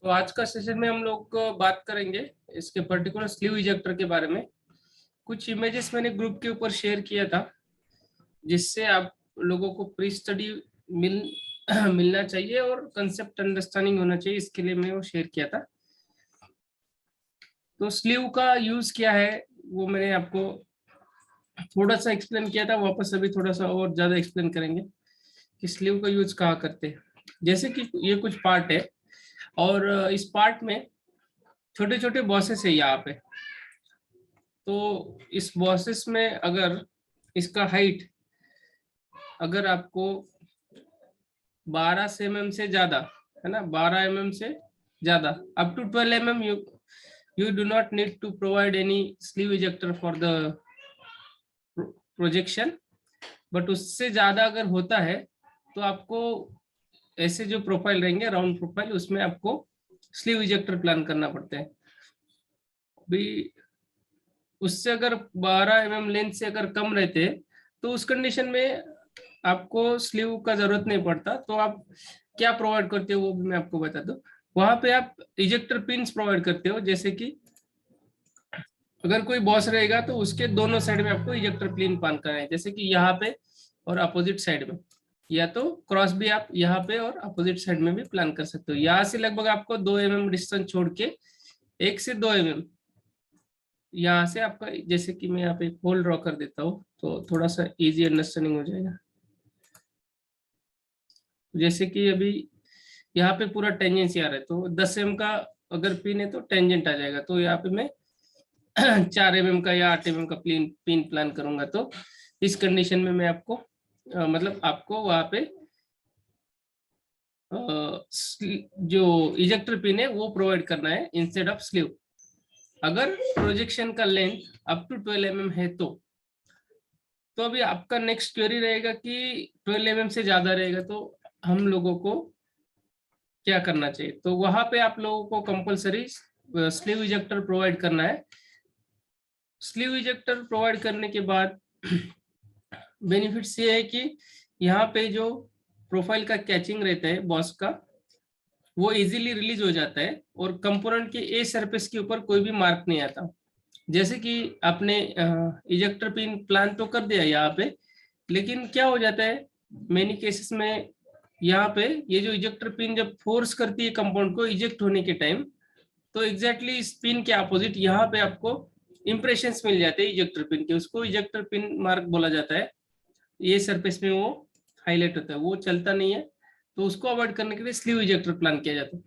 तो आज का सेशन में हम लोग बात करेंगे इसके पर्टिकुलर स्लीव इजेक्टर के बारे में। कुछ इमेजेस मैंने ग्रुप के ऊपर शेयर किया था जिससे आप लोगों को प्री स्टडी मिल मिलना चाहिए और कंसेप्ट अंडरस्टैंडिंग होना चाहिए, इसके लिए मैं वो शेयर किया था। तो स्लीव का यूज क्या है वो मैंने आपको थोड़ा सा एक्सप्लेन किया था, वापस अभी थोड़ा सा और ज्यादा एक्सप्लेन करेंगे कि स्लीव का यूज कहाँ करते हैं। जैसे कि ये कुछ पार्ट है और इस पार्ट में छोटे छोटे बॉसेस है यहाँ पे। तो इस बॉसेस में अगर इसका हाइट अगर आपको 12 mm से ज्यादा है ना, 12 mm से ज्यादा up to 12 mm, you do not need to provide any sleeve ejector for the projection। But उससे ज्यादा अगर होता है तो आपको ऐसे जो प्रोफाइल रहेंगे राउंड प्रोफाइल, उसमें आपको स्लीव इजेक्टर प्लान करना पड़ता है। भी उससे अगर 12 mm लेंथ से अगर कम रहते तो उस कंडीशन में आपको स्लीव का जरूरत नहीं पड़ता। तो आप क्या प्रोवाइड करते हो वो भी मैं आपको बता दूं। वहां पे आप इजेक्टर पिन्स प्रोवाइड करते हो, जैसे कि अगर कोई बॉस रहेगा तो उसके दोनों साइड में आपको इजेक्टर पिन पान करना है, जैसे कि यहाँ पे और अपोजिट साइड में, या तो क्रॉस भी आप यहाँ पे और अपोजिट साइड में भी प्लान कर सकते हो। यहाँ से लगभग आपको 2 mm डिस्टेंस छोड़ के 1 से 2 mm यहाँ से आपका, जैसे कि मैं यहाँ पे एक होल ड्रॉ कर देता हूँ तो थोड़ा सा इजी अंडरस्टैंडिंग हो जाएगा। जैसे कि अभी यहाँ पे पूरा टेंजेंसी आ रहा है तो 10 mm का अगर पिन है तो टेंजेंट आ जाएगा। तो यहाँ पे मैं 4 mm का या 8 mm का पिन प्लान करूंगा। तो इस कंडीशन में मैं आपको मतलब आपको वहां पे जो इजेक्टर पिन है वो प्रोवाइड करना है इंस्टेड ऑफ स्लीव। अगर प्रोजेक्शन का लेंथ अप टू 12 mm है तो अभी आपका नेक्स्ट क्वेरी रहेगा कि 12 mm से ज्यादा रहेगा तो हम लोगों को क्या करना चाहिए। तो वहां पे आप लोगों को कंपलसरी स्लीव इजेक्टर प्रोवाइड करना है। स्लीव इजेक्टर प्रोवाइड करने के बाद बेनिफिट्स ये है कि यहाँ पे जो प्रोफाइल का कैचिंग रहता है बॉस का, वो इजीली रिलीज हो जाता है और कंपोनेंट के ए सरफेस के ऊपर कोई भी मार्क नहीं आता। जैसे कि आपने इजेक्टर पिन प्लान तो कर दिया यहाँ पे, लेकिन क्या हो जाता है मेनी केसेस में, यहाँ पे ये जो इजेक्टर पिन जब फोर्स करती है कंपाउंड को इजेक्ट होने के टाइम, तो एग्जैक्टली इस पिन के अपोजिट यहाँ पे आपको इंप्रेशंस मिल जाते हैं इजेक्टर पिन के, उसको इजेक्टर पिन मार्क बोला जाता है। ये सरफेस में वो हाईलाइट होता है, वो चलता नहीं है। तो उसको अवॉइड करने के लिए स्लीव इजेक्टर प्लान किया जाता है।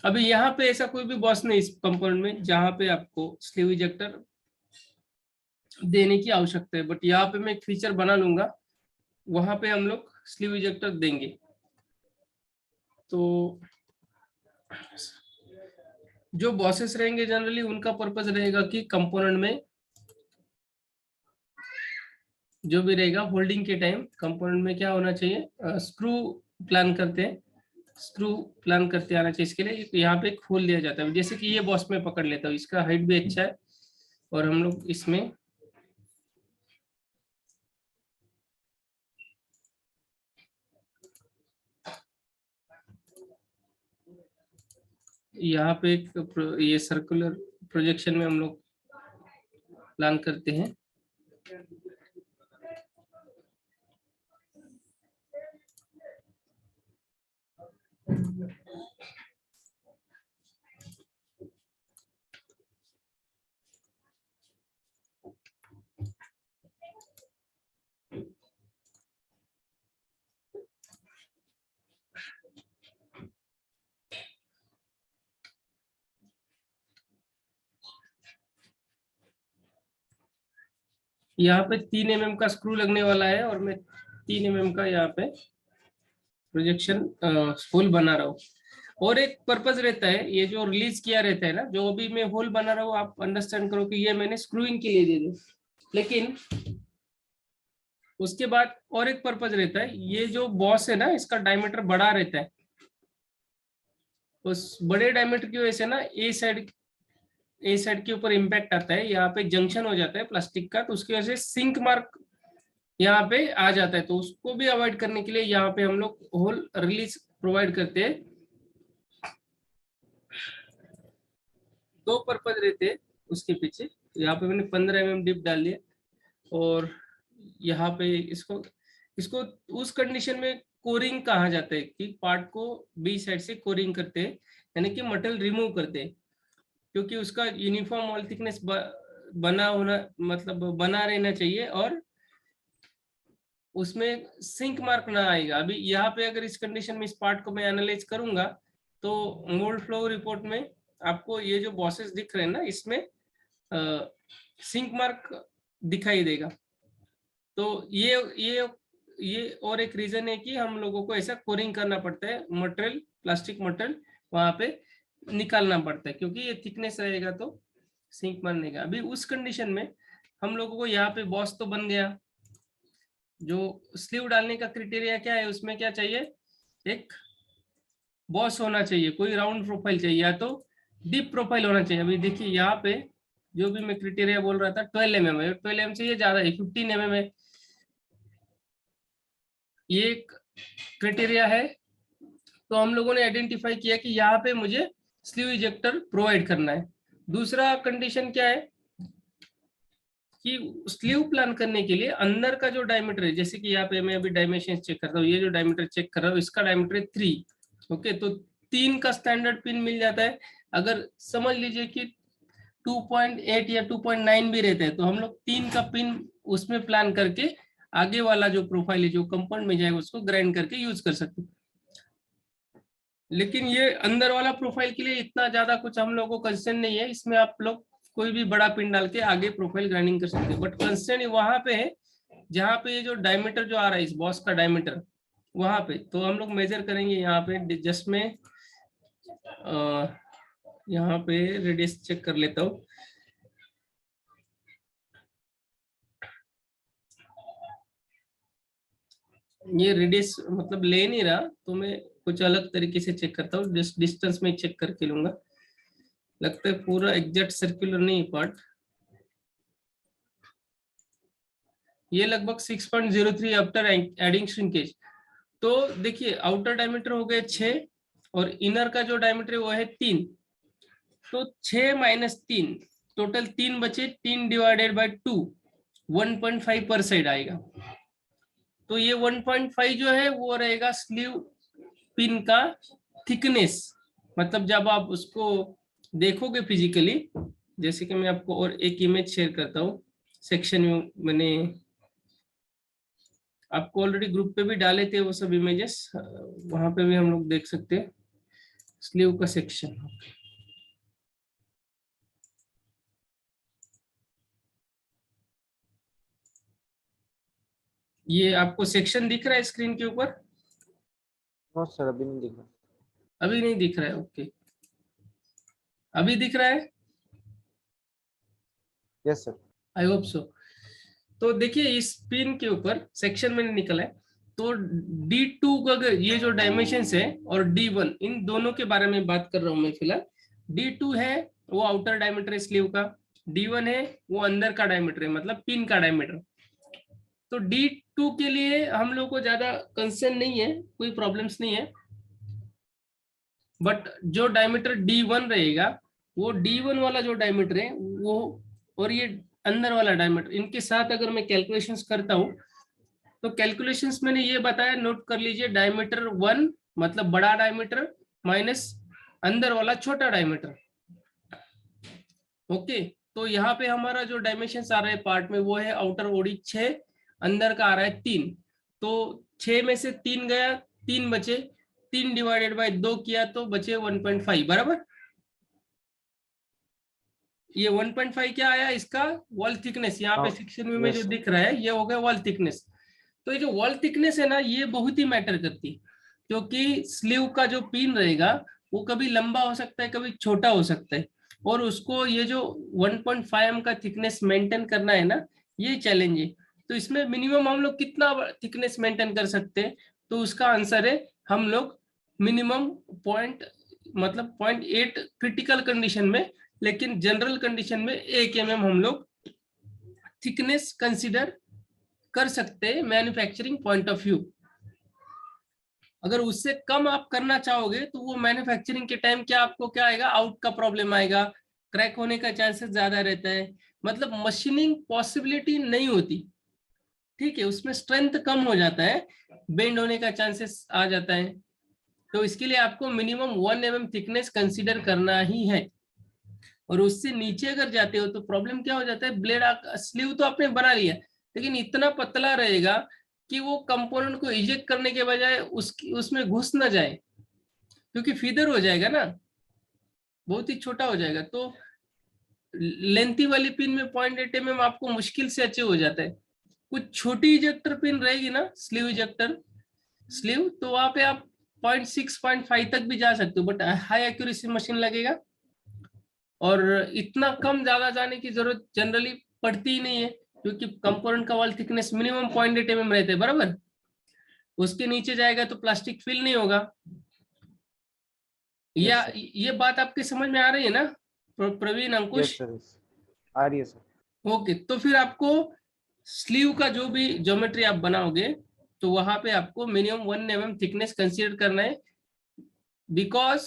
अभी यहाँ पे ऐसा कोई भी बॉस नहीं इस कंपोनेंट में जहां पे आपको स्लीव इजेक्टर देने की आवश्यकता है, बट यहाँ पे मैं एक फीचर बना लूंगा, वहां पे हम लोग स्लीव इजेक्टर देंगे। तो जो बॉसेस रहेंगे जनरली उनका पर्पस रहेगा कि कंपोनेंट में जो भी रहेगा होल्डिंग के टाइम कंपोनेंट में क्या होना चाहिए, स्क्रू प्लान करते हैं, स्क्रू प्लान करते आना चाहिए। इसके लिए यहाँ पे खोल दिया जाता है, जैसे कि ये बॉस में पकड़ लेता हूँ, इसका हाइट भी अच्छा है और हम लोग इसमें यहाँ पे एक ये सर्कुलर प्रोजेक्शन में हम लोग प्लान करते हैं। यहाँ पे 3 mm का स्क्रू लगने वाला है और मैं 3 mm का यहाँ पे प्रोजेक्शन होल बना रहा हूँ। और एक पर्पस रहता है, ये जो रिलीज किया रहता है ना, जो भी मैं होल बना रहा हूँ, आप अंडरस्टैंड करो कि ये मैंने स्क्रूइंग के लिए दे दी, लेकिन उसके बाद और एक पर्पस रहता है, ये जो बॉस है ना इसका डायमीटर बड़ा रहता है। उस बड़े डायमीटर की वजह से ना ए साइड के ऊपर इम्पैक्ट आता है, यहाँ पे जंक्शन हो जाता है प्लास्टिक का, तो उसकी वजह से सिंक मार्क यहाँ पे आ जाता है। तो उसको भी अवॉइड करने के लिए यहाँ पे हम लोग होल रिलीज प्रोवाइड करते हैं। दो पर्पज रहते हैं उसके पीछे। तो यहाँ पे मैंने 15 mm डिप डाल दिया और यहाँ पे इसको इसको उस कंडीशन में कोरिंग कहा जाता है कि पार्ट को बी साइड से कोरिंग करते हैं, यानी कि मटेरियल रिमूव करते हैं, क्योंकि उसका यूनिफॉर्म वॉल थिकनेस बना होना मतलब बना रहना चाहिए और उसमें सिंक मार्क ना आएगा। अभी यहाँ पे अगर इस कंडीशन में इस पार्ट को मैं एनालाइज करूंगा तो मोल्ड फ्लो रिपोर्ट में आपको ये जो बॉसेस दिख रहे हैं ना, इसमें सिंक मार्क दिखाई देगा। तो ये और एक रीजन है कि हम लोगों को ऐसा कोरिंग करना पड़ता है, मटेरियल प्लास्टिक मटेरियल वहां पे निकालना पड़ता है, क्योंकि ये थिकनेस रहेगा तो सिंक मारने का। अभी उस कंडीशन में हम लोगों को यहाँ पे बॉस तो बन गया। जो स्लीव डालने का क्राइटेरिया क्या है, उसमें क्या चाहिए, एक बॉस होना चाहिए, कोई राउंड प्रोफाइल चाहिए या तो डीप प्रोफाइल होना चाहिए। अभी देखिए यहाँ पे जो भी मैं क्राइटेरिया बोल रहा था 12 mm है, 12 mm से ये ज्यादा है, 15 mm है, ये एक क्राइटेरिया है। तो हम लोगों ने आइडेंटिफाई किया कि यहाँ पे मुझे स्लीव इजेक्टर प्रोवाइड करना है। दूसरा कंडीशन क्या है कि स्लीव प्लान करने के लिए अंदर का जो डायमीटर है, जैसे कि यहाँ पे मैं अभी डायमेंशन चेक करता हूँ, ये जो डायमीटर चेक कर रहा हूँ इसका डायमीटर है 3। ओके, तो 3 का स्टैंडर्ड पिन मिल जाता है। अगर समझ लीजिए कि 2.8 या 2.9 भी रहते हैं तो हम लोग 3 का पिन उसमें प्लान करके आगे वाला जो प्रोफाइल है जो कंपाउंड में जाएगा उसको ग्राइंड करके यूज कर सकते हैं। लेकिन ये अंदर वाला प्रोफाइल के लिए इतना ज्यादा कुछ हम लोगों को कंसर्न नहीं है, इसमें आप लोग कोई भी बड़ा पिन डाल के आगे प्रोफाइल ग्राइंडिंग कर सकते हैं। बट कंसर्न वहां पे है जहाँ पे ये जो डायमीटर जो आ रहा है इस बॉस का डायमीटर वहां पे, तो हम लोग मेजर करेंगे यहाँ पे। जस्ट में यहाँ पे रेडियस चेक कर लेता हूँ। ये रेडियस मतलब ले नहीं रहा, तो मैं कुछ अलग तरीके से चेक करता हूँ, डिस्टेंस में चेक करके लूंगा। लगता है पूरा एग्जैक्ट सर्कुलर नहीं पार्ट, ये लगभग 6.03 आफ्टर एडिंग श्रिंकेज। तो देखिए आउटर डायमीटर हो गए 6 और इनर का जो डायमीटर है वो है 3, तो 6 - 3 टोटल 3 बचे, 3 डिवाइडेड बाय 2 1.5 पर साइड आएगा। तो ये 1.5 जो है वो रहेगा स्लीव पिन का थिकनेस। मतलब जब आप उसको देखोगे फिजिकली, जैसे कि मैं आपको और एक इमेज शेयर करता हूँ, सेक्शन में मैंने आपको ऑलरेडी ग्रुप पे भी डाले थे वो सब इमेजेस, वहां पे भी हम लोग देख सकते हैं स्लीव का सेक्शन। ये आपको सेक्शन दिख रहा है स्क्रीन के ऊपर? बहुत सर अभी नहीं दिख रहा। अभी नहीं दिख रहा है, ओके। अभी दिख रहा है? Yes sir. I hope so. तो देखिए इस पिन के ऊपर सेक्शन मैंने निकला है, तो D2 का ये जो डायमेंशंस है और D1 इन दोनों के बारे में बात कर रहा हूं मैं फिलहाल। D2 है वो आउटर डायमीटर है स्लीव का, D1 है वो अंदर का डायमीटर है मतलब पिन का डायमीटर। तो D2 के लिए हम लोग को ज्यादा कंसर्न नहीं है, कोई प्रॉब्लम्स नहीं है। बट जो डायमीटर D1 रहेगा वो D1 वाला जो डायमीटर है वो और ये अंदर वाला डायमीटर, इनके साथ अगर मैं कैलकुलेशंस करता हूँ तो कैलकुलेशंस मैंने ये बताया, नोट कर लीजिए। डायमीटर 1 मतलब बड़ा डायमीटर माइनस अंदर वाला छोटा डायमीटर। ओके, तो यहाँ पे हमारा जो डायमेंशन आ रहा है पार्ट में वो है आउटर ओडी 6, अंदर का आ रहा है 3। तो 6 में से 3 गया, 3 बचे, 3 डिवाइडेड बाय 2 किया तो बचे 1.5 बराबर। ये 1.5 क्या आया इसका वॉल थिकनेस, यहाँ पे सेक्शन में जो दिख रहा है ये हो गया वॉल थिकनेस। तो ये जो वॉल थिकनेस है ना ये बहुत ही मैटर करती है, क्योंकि स्लीव का जो पिन रहेगा वो कभी लंबा हो सकता है कभी छोटा हो सकता है, और उसको ये जो 1.5 एम का थिकनेस मेंटेन करना है ना, ये चैलेंज है। तो इसमें मिनिमम हम लोग कितना थिकनेस मेंटेन कर सकते हैं, तो उसका आंसर है हम लोग मिनिमम मतलब 0.8 क्रिटिकल कंडीशन में, लेकिन जनरल कंडीशन में 1 mm हम लोग थिकनेस कंसीडर कर सकते हैं मैन्युफैक्चरिंग पॉइंट ऑफ व्यू। अगर उससे कम आप करना चाहोगे तो वो मैन्युफैक्चरिंग के टाइम क्या आपको क्या आएगा, आउट का प्रॉब्लम आएगा, क्रैक होने का चांसेस ज्यादा रहता है, मतलब मशीनिंग पॉसिबिलिटी नहीं होती, ठीक है, उसमें स्ट्रेंथ कम हो जाता है, बेंड होने का चांसेस आ जाता है। तो इसके लिए आपको मिनिमम 1 mm थिकनेस कंसीडर करना ही है, और उससे नीचे अगर जाते हो तो प्रॉब्लम क्या हो जाता है, ब्लेड स्लीव तो आपने बना लिया लेकिन इतना पतला रहेगा कि वो कंपोनेंट को इजेक्ट करने के बजाय उसमें घुस ना जाए, क्योंकि फीदर हो जाएगा ना, बहुत ही छोटा हो जाएगा। तो लेंथी वाली पिन में 0.8 mm आपको मुश्किल से अचीव हो जाता है। कुछ छोटी इजेक्टर पिन रहेगी ना, स्लीव इजेक्टर स्लीव, तो वहां पे आप 0.6 0.5 तक भी जा सकते हो, बट हाई एक्यूरेसी मशीन लगेगा, और इतना कम ज्यादा जाने की जरूरत जनरली पड़ती ही नहीं है, क्योंकि कंपोनेंट का वॉल थिकनेस मिनिमम 0.8 mm रहते हैं बराबर। उसके नीचे जाएगा तो प्लास्टिक फिल नहीं होगा। या sir. ये बात आपके समझ में आ रही है ना प्रवीण, अंकुश? Yes sir. Yes. आ रही है सर। ओके, तो फिर आपको स्लीव का जो भी ज्योमेट्री आप बनाओगे तो वहां पे आपको मिनिमम 1 mm थिकनेस कंसीडर करना है, बिकॉज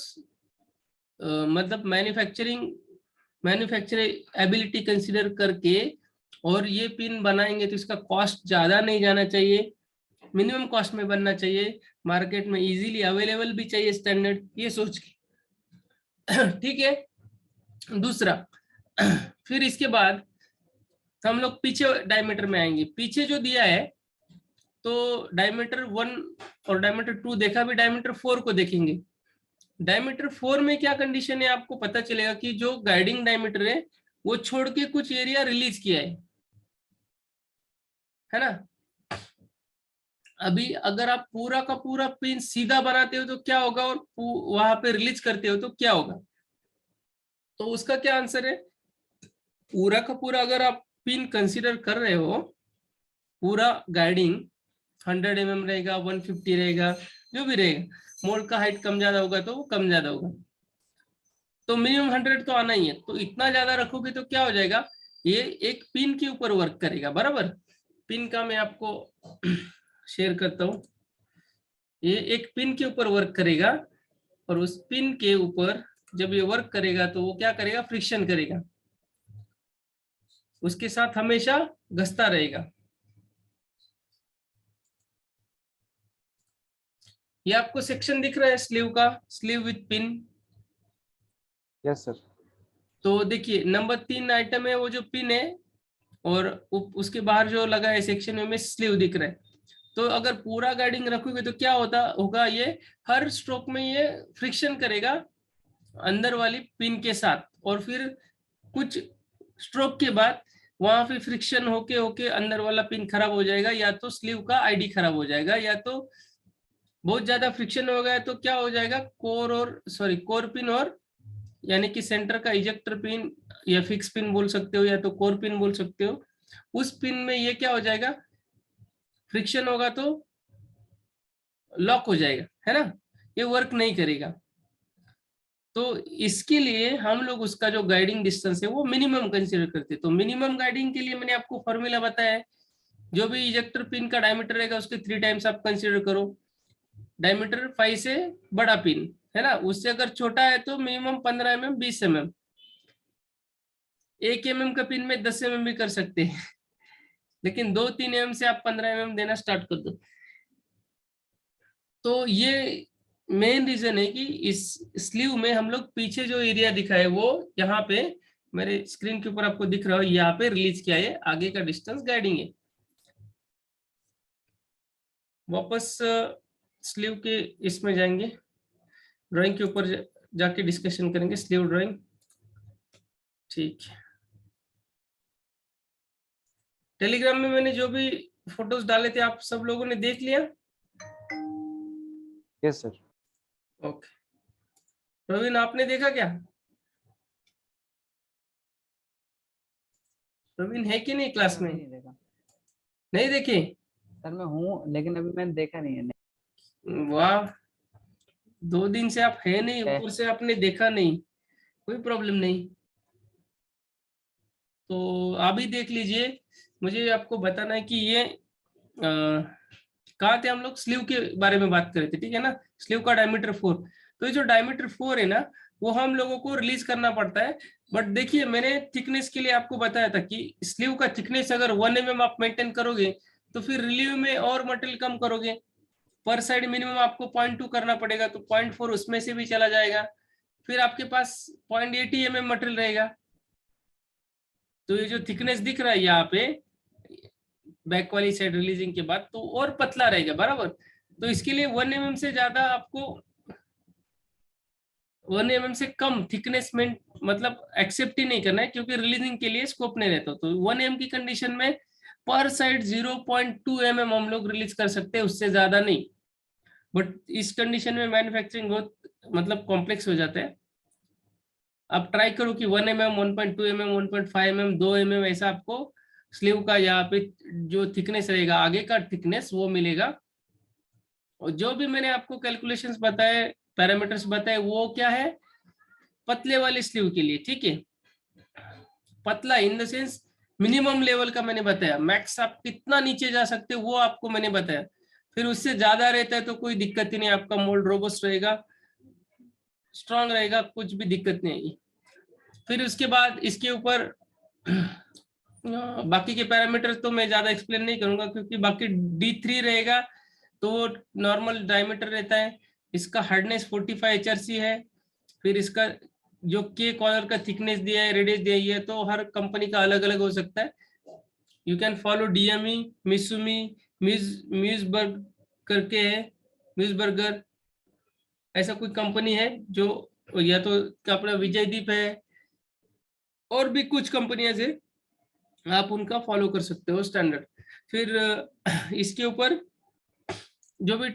मतलब मैन्युफैक्चरिंग एबिलिटी कंसीडर करके, और ये पिन बनाएंगे तो इसका कॉस्ट ज्यादा नहीं जाना चाहिए, मिनिमम कॉस्ट में बनना चाहिए, मार्केट में इजीली अवेलेबल भी चाहिए स्टैंडर्ड, ये सोच के ठीक है। दूसरा फिर इसके बाद हम लोग पीछे डायमीटर में आएंगे। पीछे जो दिया है तो डायमीटर 1 और डायमीटर 2 देखा, भी डायमीटर 4 को देखेंगे। डायमीटर 4 में क्या कंडीशन है, आपको पता चलेगा कि जो गाइडिंग डायमीटर है वो छोड़ के कुछ एरिया रिलीज किया है ना। अभी अगर आप पूरा का पूरा पिन सीधा बनाते हो तो क्या होगा, और वहां पे रिलीज करते हो तो क्या होगा, तो उसका क्या आंसर है, पूरा का पूरा अगर आप पिन कंसीडर कर रहे हो, पूरा गाइडिंग 100 mm रहेगा, 150 रहेगा, जो भी रहेगा, मोल्ड का हाइट कम ज्यादा होगा तो वो कम ज्यादा होगा, तो मिनिमम 100 तो आना ही है। तो इतना ज्यादा रखोगे तो क्या हो जाएगा, ये एक पिन के ऊपर वर्क करेगा बराबर। पिन का मैं आपको शेयर करता हूँ, ये एक पिन के ऊपर वर्क करेगा, और उस पिन के ऊपर जब ये वर्क करेगा तो वो क्या करेगा, फ्रिक्शन करेगा, उसके साथ हमेशा घसता रहेगा। ये आपको सेक्शन दिख रहा है स्लीव का, sleeve with pin. Yes sir. तो देखिए नंबर 3 आइटम है वो जो पिन है, और उसके बाहर जो लगा है सेक्शन में स्लीव दिख रहा है। तो अगर पूरा गाइडिंग रखोगे तो क्या होगा, ये हर स्ट्रोक में ये फ्रिक्शन करेगा अंदर वाली पिन के साथ, और फिर कुछ स्ट्रोक के बाद वहां पे फ्रिक्शन होके होके अंदर वाला पिन खराब हो जाएगा, या तो स्लीव का आईडी खराब हो जाएगा, या तो बहुत ज्यादा फ्रिक्शन हो गया तो क्या हो जाएगा, कोर पिन, और यानी कि सेंटर का इजेक्टर पिन या फिक्स पिन बोल सकते हो, या तो कोर पिन बोल सकते हो, उस पिन में ये क्या हो जाएगा, फ्रिक्शन होगा तो लॉक हो जाएगा, है ना, ये वर्क नहीं करेगा। तो इसके लिए हम लोग उसका जो गाइडिंग डिस्टेंस है वो मिनिमम कंसीडर करते हैं। तो मिनिमम गाइडिंग के लिए मैंने आपको फॉर्मूला बताया है, जो भी इजेक्टर पिन का डायमीटर रहेगा उसके 3 टाइम्स आप कंसीडर करो। डायमीटर 5 से बड़ा पिन है ना, उससे अगर छोटा है तो मिनिमम 15 mm 20 mm, 1 mm का पिन में 10 mm भी कर सकते हैं लेकिन 2-3 mm से आप 15 mm देना स्टार्ट कर दो। तो ये मेन रीजन है कि इस स्लीव में हम लोग पीछे जो एरिया दिखा है वो यहाँ पे मेरे स्क्रीन के ऊपर आपको दिख रहा हो, यहाँ पे रिलीज किया है, आगे का डिस्टेंस गाइडिंग है। वापस स्लीव के इसमें जाएंगे, ड्राइंग के ऊपर जाके डिस्कशन करेंगे स्लीव ड्राइंग, ठीक है। टेलीग्राम में मैंने जो भी फोटोज डाले थे आप सब लोगों ने देख लिया? Yes sir. ओके, प्रवीण आपने देखा क्या? प्रवीण है कि नहीं क्लास में? नहीं देखा नहीं देखे? सर, मैं हूँ लेकिन अभी मैंने देखा नहीं है। वाह, 2 दिन से आप है नहीं, ऊपर से आपने देखा नहीं, कोई प्रॉब्लम नहीं, तो आप भी देख लीजिए। मुझे आपको बताना है कि ये कहाँ थे हम लोग, स्लीव के बारे में बात कर रहे थे, ठीक है ना, स्लीव का डायमीटर 4। तो ये जो डायमीटर 4 है ना, वो हम लोगों को रिलीज करना पड़ता है। बट देखिए मैंने थिकनेस के लिए आपको बताया था कि स्लीव का थिकनेस अगर 1 mm आप मेंटेन करोगे तो फिर रिलीव में और मटेरियल कम करोगे, पर साइड मिनिमम आपको 0.2 करना पड़ेगा, तो 0.4 उसमें से भी चला जाएगा, फिर आपके पास 0.80 mm मटेरियल रहेगा। तो ये जो थिकनेस दिख रहा है यहाँ पे बैक वाली साइड रिलीजिंग के बाद, तो और पतला रहेगा बराबर। तो इसके लिए 1 mm से ज्यादा आपको 1 mm से कम थिकनेस में मतलब एक्सेप्ट ही नहीं करना है, क्योंकि रिलीजिंग के लिए स्कोप नहीं रहता। तो 1 mm की कंडीशन में पर साइड 0.2 mm हम लोग रिलीज कर सकते हैं, उससे ज्यादा नहीं। बट इस कंडीशन में मैन्युफैक्चरिंग बहुत मतलब कॉम्प्लेक्स हो जाता है। आप ट्राई करो कि 1 mm 1.2 mm 1.5 mm 2 mm ऐसा आपको स्लीव का यहाँ पे जो थिकनेस रहेगा आगे का थिकनेस वो मिलेगा। और जो भी मैंने आपको कैलकुलेशंस बताए, पैरामीटर्स बताए, वो क्या है पतले वाले स्लीव के लिए, ठीक है। पतला in the sense minimum level का मैंने बताया, मैक्स आप कितना नीचे जा सकते हो वो आपको मैंने बताया। फिर उससे ज्यादा रहता है तो कोई दिक्कत ही नहीं, आपका मोल्ड रोबस्ट रहेगा, स्ट्रांग रहेगा, कुछ भी दिक्कत नहीं आएगी। फिर उसके बाद इसके ऊपर बाकी के पैरामीटर तो मैं ज्यादा एक्सप्लेन नहीं करूंगा, क्योंकि बाकी D3 रहेगा तो वो नॉर्मल डायमीटर रहता है, इसका हार्डनेस 45 HRC है। फिर इसका जो के कॉलर का थिकनेस दिया है, रेडियस दिया है, तो हर कंपनी का अलग अलग हो सकता है। यू कैन फॉलो DME, मित्सुमी, म्यूजबर्ग करके है, म्यूजबर्गर ऐसा कोई कंपनी है जो, या तो अपना विजयदीप है, और भी कुछ कंपनियां है, आप उनका फॉलो कर सकते हो स्टैंडर्ड। फिर इसके ऊपर जो भी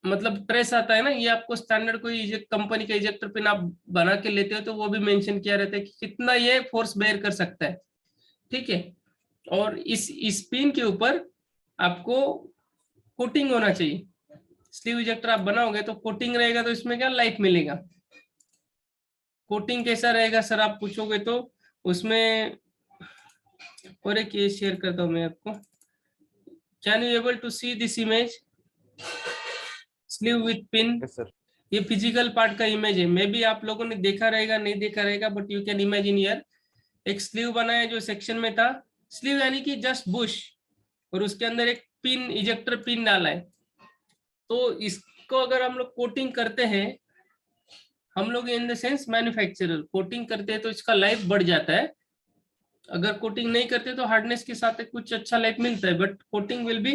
मतलब ट्रेस आता है ना, ये आपको स्टैंडर्ड कोई कंपनी का इजेक्टर पिन आप बना के लेते हो तो वो भी मेंशन किया रहता है कि कितना ये फोर्स बेयर कर सकता है, ठीक है। और इस पिन के ऊपर आपको कोटिंग होना चाहिए। स्लीव इजेक्टर आप बनाओगे तो कोटिंग रहेगा, तो इसमें क्या लाइफ मिलेगा। कोटिंग कैसा रहेगा सर आप पूछोगे तो उसमें, और एक ये शेयर करता हूं मैं आपको, can you able to see this image sleeve with pin. Yes, sir. ये फिजिकल पार्ट का इमेज है, मे बी आप लोगों ने देखा रहेगा नहीं देखा रहेगा, but you can imagine here एक स्लीव बना है जो सेक्शन में था, स्लीव यानी कि जस्ट बुश, और उसके अंदर एक पिन इजेक्टर पिन डाला है। तो इसको अगर हम लोग कोटिंग करते हैं, हम लोग in the sense manufacturer coating करते हैं तो इसका लाइफ बढ़ जाता है। अगर कोटिंग नहीं करते तो हार्डनेस के साथ कुछ अच्छा लाइफ मिलता है, but coating will be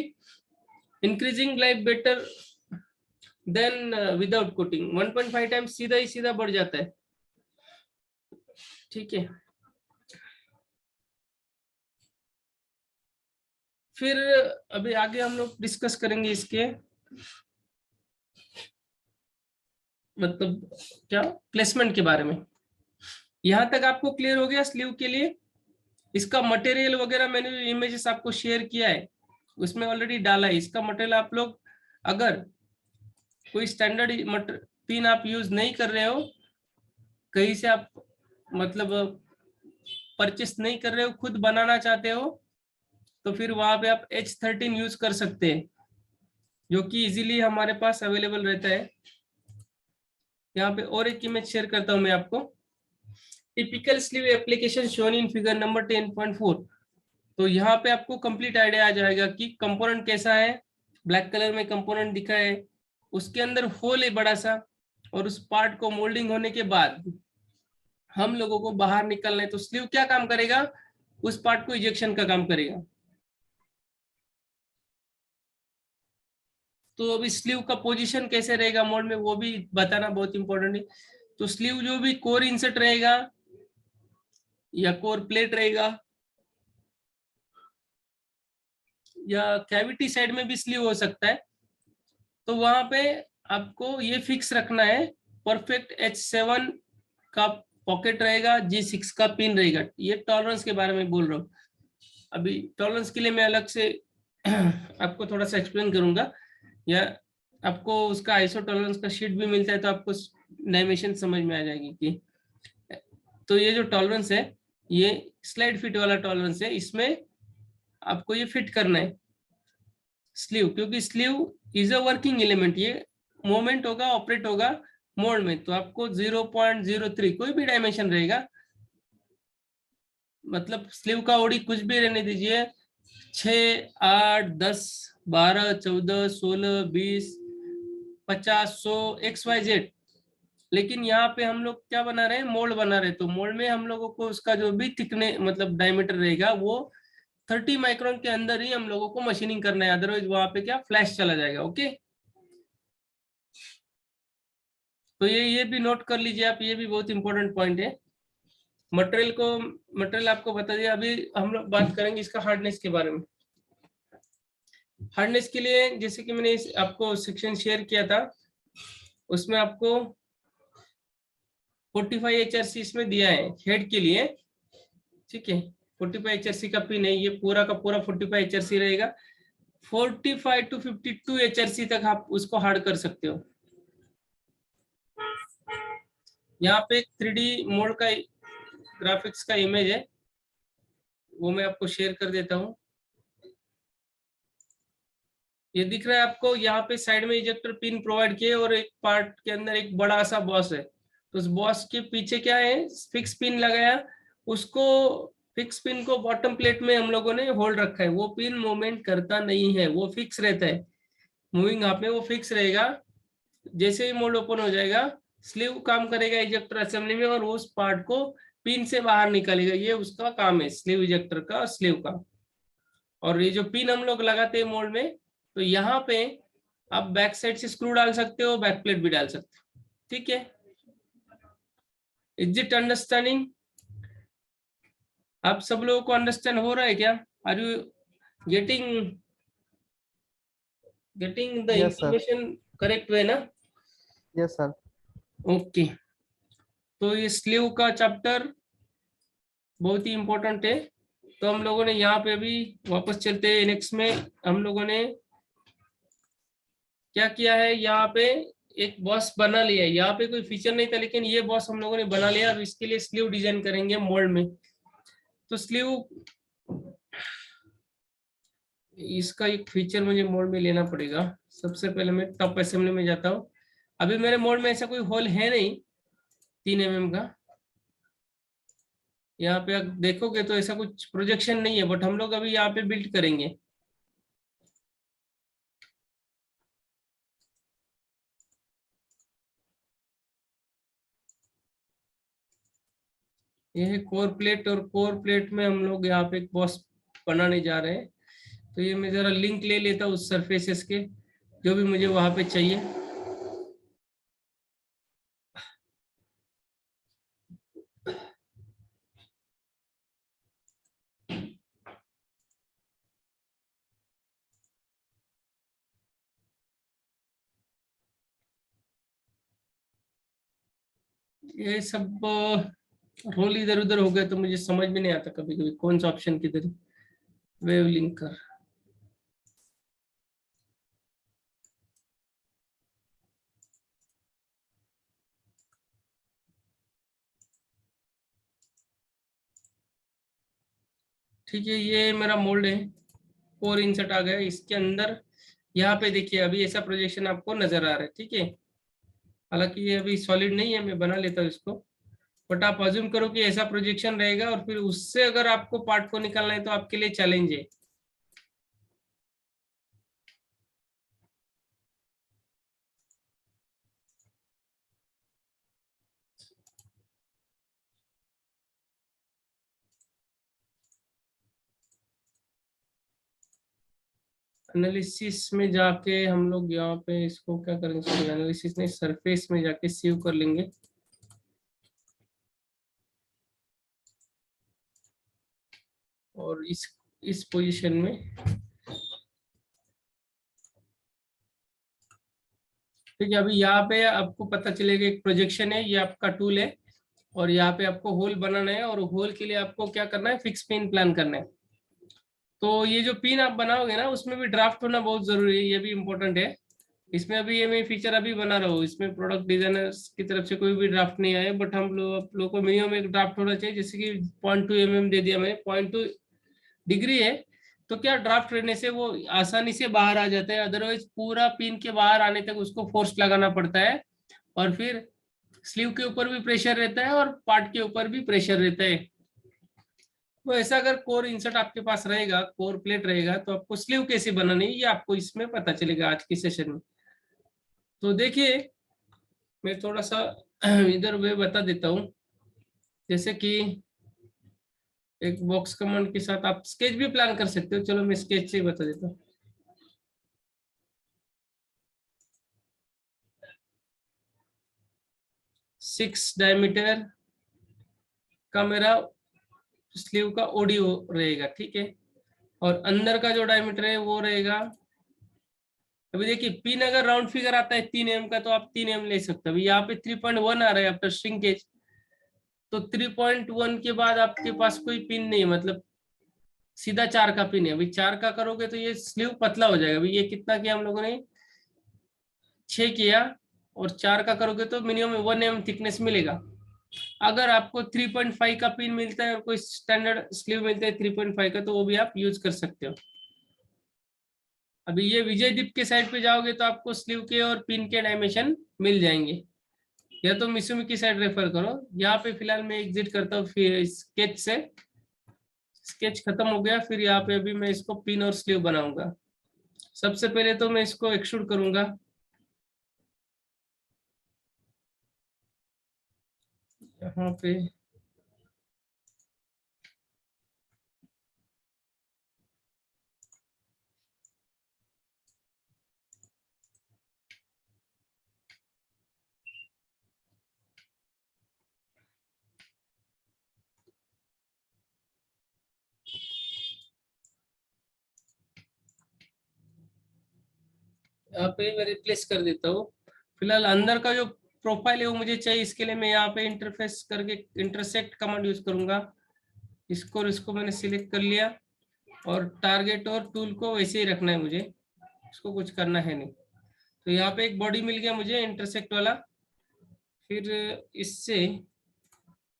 increasing life better than without coating. 1.5 times सीधा ही सीधा बढ़ जाता है, ठीक है। फिर अभी आगे हम लोग डिस्कस करेंगे इसके मतलब क्या प्लेसमेंट के बारे में। यहां तक आपको क्लियर हो गया स्लीव के लिए। इसका मटेरियल वगैरह मैंने जो इमेजेस आपको शेयर किया है उसमें ऑलरेडी डाला है। इसका मटेरियल आप लोग अगर कोई स्टैंडर्ड पिन आप यूज नहीं कर रहे हो, कहीं से आप मतलब परचेस नहीं कर रहे हो, खुद बनाना चाहते हो, तो फिर वहां पे आप H13 यूज कर सकते हैं, जो कि इजीली हमारे पास अवेलेबल रहता है। यहाँ पे और एक इमेज शेयर करता हूं मैं आपको, typical sleeve application shown in figure number 10.4। तो यहाँ पे आपको कंप्लीट आइडिया आ जाएगा कि कंपोनेंट कैसा है। ब्लैक कलर में कंपोनेंट दिखा है, उसके अंदर होल है बड़ा सा, और उस पार्ट को मोल्डिंग होने के बाद हम लोगों को बाहर निकलना है। तो स्लीव क्या काम करेगा, उस पार्ट को इजेक्शन का काम करेगा। तो अभी स्लीव का पोजीशन कैसे रहेगा मोल्ड में वो भी बताना बहुत इंपॉर्टेंट है। तो स्लीव जो भी कोर इंसर्ट रहेगा या कोर प्लेट रहेगा या कैविटी साइड में भी स्लीव हो सकता है, तो वहां पे आपको ये फिक्स रखना है। परफेक्ट H7 का पॉकेट रहेगा, G6 का पिन रहेगा। ये टॉलरेंस के बारे में बोल रहा हूँ। अभी टॉलरेंस के लिए मैं अलग से आपको थोड़ा सा एक्सप्लेन करूंगा, या आपको उसका आइसो टॉलरेंस का शीट भी मिलता है तो आपको डायमेंशन समझ में आ जाएगी कि। तो ये जो टॉलरेंस है ये स्लाइड फिट वाला टॉलरेंस है, इसमें आपको ये फिट करना है स्लीव, क्योंकि sleeve is a working element, ये मूवमेंट होगा, ऑपरेट होगा, मोल्ड में, तो आपको 0.03 कोई भी डायमेंशन रहेगा, मतलब स्लीव का ओडी कुछ भी रहने दीजिए, 6, 8, 10, 12, 14, 16, 20, 50, 100, XYZ। लेकिन यहाँ पे हम लोग क्या बना रहे हैं, मोल्ड बना रहे हैं, तो मोल्ड में हम लोगों को उसका जो भी थिकने मतलब डायमीटर रहेगा वो 30 माइक्रोन के अंदर ही हम लोगों को मशीनिंग करना है, अदरवाइज वहां पे क्या फ्लैश चला जाएगा। ओके, तो ये भी नोट कर लीजिए आप, ये भी बहुत इंपॉर्टेंट पॉइंट है। मटेरियल आपको बता दिया। अभी हम लोग बात करेंगे इसका हार्डनेस के बारे में। हार्डनेस के लिए जैसे कि मैंने आपको सेक्शन शेयर किया था, उसमें आपको 45 HRC इसमें दिया है हेड के लिए, ठीक है। 45 HRC का पिन है, ये पूरा का पूरा 45 HRC रहेगा। 45 to 52 HRC तक आप उसको हार्ड कर सकते हो। यहाँ पे 3D मोड का ग्राफिक्स का इमेज है, वो मैं आपको शेयर कर देता हूँ। ये दिख रहा है आपको, यहाँ पे साइड में इजेक्टर पिन प्रोवाइड किए और एक पार्ट के अंदर एक बड़ा सा बॉस है, तो उस बॉस के पीछे क्या है, फिक्स पिन लगाया, उसको फिक्स पिन को बॉटम प्लेट में हम लोगों ने होल्ड रखा है। वो पिन मूवमेंट करता नहीं है, वो फिक्स रहता है, मूविंग आप में वो फिक्स रहेगा। जैसे ही मोड ओपन हो जाएगा, स्लीव काम करेगा इजेक्टर असेंबली में और उस पार्ट को पिन से बाहर निकालेगा। ये उसका काम है, स्लीव इजेक्टर का, स्लीव का। और ये जो पिन हम लोग लगाते हैं मोल्ड में, तो यहाँ पे आप बैक साइड से स्क्रू डाल सकते हो, बैक प्लेट भी डाल सकते हो, ठीक है। Is it understanding? आप सब लोगों को अंडरस्टैंड हो रहा है क्या? Are you getting the Yes, sir. Information correct way ना? Yes, sir. ओके, तो ये स्लीव का चैप्टर बहुत ही इंपॉर्टेंट है। तो हम लोगों ने यहाँ पे अभी वापस चलते हैं नेक्स्ट में, हम लोगों ने क्या किया है, यहाँ पे एक बॉस बना लिया है। यहाँ पे कोई फीचर नहीं था, लेकिन ये बॉस हम लोगों ने बना लिया और इसके लिए स्लीव डिजाइन करेंगे मोल्ड में। तो स्लीव, इसका एक फीचर मुझे मोल्ड में लेना पड़ेगा। सबसे पहले मैं टॉप असेंबली में जाता हूँ। अभी मेरे मोल्ड में ऐसा कोई होल है नहीं 3 mm का, यहाँ पे आप देखोगे तो ऐसा कुछ प्रोजेक्शन नहीं है, बट हम लोग अभी यहाँ पे बिल्ड करेंगे। ये है कोर प्लेट, और कोर प्लेट में हम लोग यहाँ पे एक बॉस बनाने जा रहे हैं। तो ये मैं जरा लिंक ले लेता हूँ उस सरफेसेस के, जो भी मुझे वहां पे चाहिए। ये सब रोल इधर उधर हो गया तो मुझे समझ में नहीं आता कभी कभी कौन सा ऑप्शन किधर। वेव लिंकर, ठीक है। ये मेरा मोल्ड है, कोर इंसर्ट आ गया इसके अंदर। यहाँ पे देखिए अभी ऐसा प्रोजेक्शन आपको नजर आ रहा है, ठीक है। हालांकि ये अभी सॉलिड नहीं है, मैं बना लेता हूँ इसको, बट आप अज्यूम करो कि ऐसा प्रोजेक्शन रहेगा और फिर उससे अगर आपको पार्ट को निकालना है तो आपके लिए चैलेंज है। एनालिसिस में जाके हम लोग यहाँ पे इसको क्या करेंगे, एनालिसिस नहीं, सरफेस में जाके सेव कर लेंगे। और इस पोजीशन में ठीक है। अभी यहाँ पे आपको पता चलेगा एक प्रोजेक्शन है, ये आपका टूल है, और यहाँ पे आपको होल बनाना है, और होल के लिए आपको क्या करना है, फिक्स पिन प्लान करना है। तो ये जो पिन आप बनाओगे ना, उसमें भी ड्राफ्ट होना बहुत जरूरी है, ये भी इम्पोर्टेंट है। इसमें अभी ये मैं फीचर अभी बना रहा हूँ, इसमें प्रोडक्ट डिजाइनर्स की तरफ से कोई भी ड्राफ्ट नहीं आया, बट हम लोग को मिनिमम एक ड्राफ्ट होना चाहिए। जैसे कि 0.2 mm दे दिया मैंने, 0.2 डिग्री है, तो क्या ड्राफ्ट रहने से वो आसानी से बाहर आ जाता है, अदरवाइज पूरा पिन के बाहर आने तक उसको फोर्स लगाना पड़ता है। और फिर स्लीव के ऊपर भी प्रेशर रहता है और पार्ट के ऊपर भी प्रेशर रहता है। तो ऐसा अगर कोर इंसर्ट आपके पास रहेगा, कोर प्लेट रहेगा, तो आपको स्लीव कैसे बनानी है ये आपको इसमें पता चलेगा आज के सेशन में। तो देखिए मैं थोड़ा सा इधर वे बता देता हूँ, जैसे कि एक बॉक्स कमांड के साथ आप स्केच भी प्लान कर सकते हो। चलो मैं स्केच से बता देता हूँ। सिक्स डायमीटर का मेरा स्लीव का ओडी रहेगा, ठीक है। और अंदर का जो डायमीटर है वो रहेगा, अभी देखिए पिन अगर राउंड फिगर आता है 3 mm का तो आप 3 mm ले सकते हो। अभी यहाँ पे 3.1 आ रहा है आफ्टर श्रिंकेज, तो 3.1 के बाद आपके पास कोई पिन नहीं है, मतलब सीधा 4 का पिन है। अभी 4 का करोगे तो ये स्लीव पतला हो जाएगा। अभी ये कितना किया हम लोगों ने, 6 किया, और 4 का करोगे तो मिनिमम 1 mm थिकनेस मिलेगा। अगर आपको 3.5 का पिन मिलता है और कोई स्टैंडर्ड स्लीव मिलता है 3.5 का, तो वो भी आप यूज कर सकते हो। अभी ये विजय दीप के साइड पे जाओगे तो आपको स्लीव के और पिन के डायमेंशन मिल जाएंगे, या तो मिसुमी की साइड रेफर करो। यहाँ पे फिलहाल मैं एग्जिट करता हूँ फिर स्केच से। स्केच खत्म हो गया, फिर यहाँ पे अभी मैं इसको पिन और स्लीव बनाऊंगा। सबसे पहले तो मैं इसको एक्सट्रूड करूंगा। यहाँ पे यहाँ पे मैं रिप्लेस कर देता हूँ। फिलहाल अंदर का जो प्रोफाइल है वो मुझे चाहिए, इसके लिए मैं यहाँ पे इंटरफेस करके इंटरसेक्ट कमांड यूज करूंगा। इसको और इसको मैंने सिलेक्ट कर लिया, और टारगेट और टूल को वैसे ही रखना है मुझे, इसको कुछ करना है नहीं। तो यहाँ पे एक बॉडी मिल गया मुझे इंटरसेक्ट वाला। फिर इससे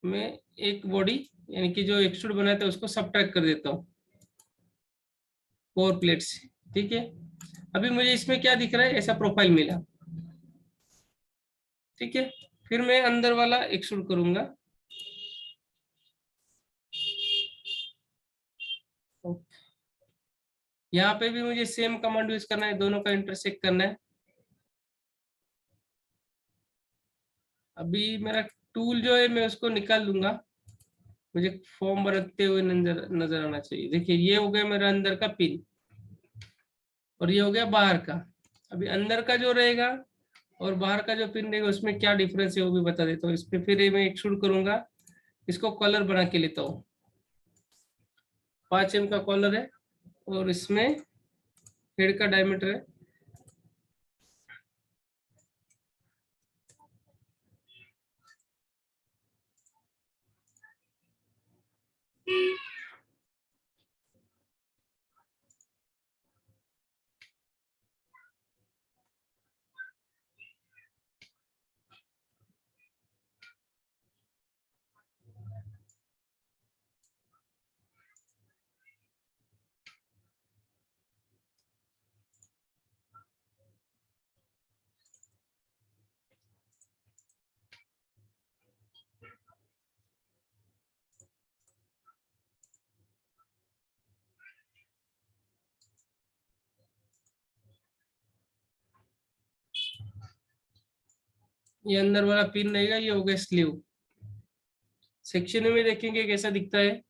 मैं एक बॉडी यानी कि जो एक्सट्रूड बनाया था उसको सबट्रैक्ट कर देता हूँ कोर प्लेट से, ठीक है। अभी मुझे इसमें क्या दिख रहा है, ऐसा प्रोफाइल मिला, ठीक है। फिर मैं अंदर वाला एक्सट्रूड करूंगा। यहाँ पे भी मुझे सेम कमांड यूज करना है, दोनों का इंटरसेक्ट करना है। अभी मेरा टूल जो है मैं उसको निकाल दूंगा, मुझे फॉर्म बनाते हुए नजर आना चाहिए। देखिए ये हो गया मेरा अंदर का पिन, और ये हो गया बाहर का। अभी अंदर का जो रहेगा और बाहर का जो पिन रहेगा उसमें क्या डिफरेंस है वो भी बता देता हूँ। इस पे फिर मैं एक्सट्रूड करूंगा, इसको कलर बना के लेता हूँ। 5 mm का कॉलर है, और इसमें हेड का डायमीटर है ये अंदर वाला पिन रहेगा, ये हो गया स्लीव। सेक्शन में देखेंगे कैसा दिखता है।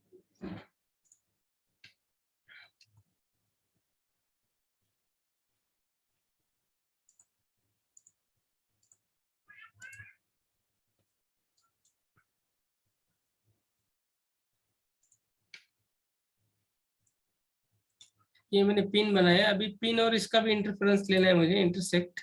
ये मैंने पिन बनाया, अभी पिन और इसका भी इंटरफेरेंस लेना है मुझे, इंटरसेक्ट।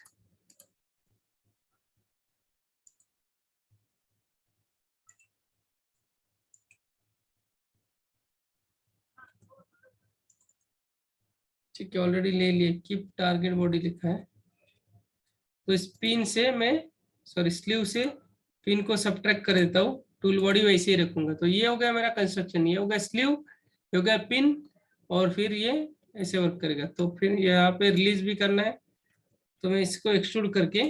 ठीक है, ऑलरेडी ले लिए, कीप टारगेट बॉडी लिखा है। तो इस पिन से मैं, सॉरी स्लीव से पिन को सबट्रैक्ट कर देता हूँ, टूल बॉडी वैसे ही रखूंगा। तो ये हो गया मेरा कंस्ट्रक्शन, ये हो गया स्लीव, ये हो गया पिन, और फिर ये ऐसे वर्क करेगा। तो फिर यहाँ पे रिलीज भी करना है, तो मैं इसको एक्सट्रूड करके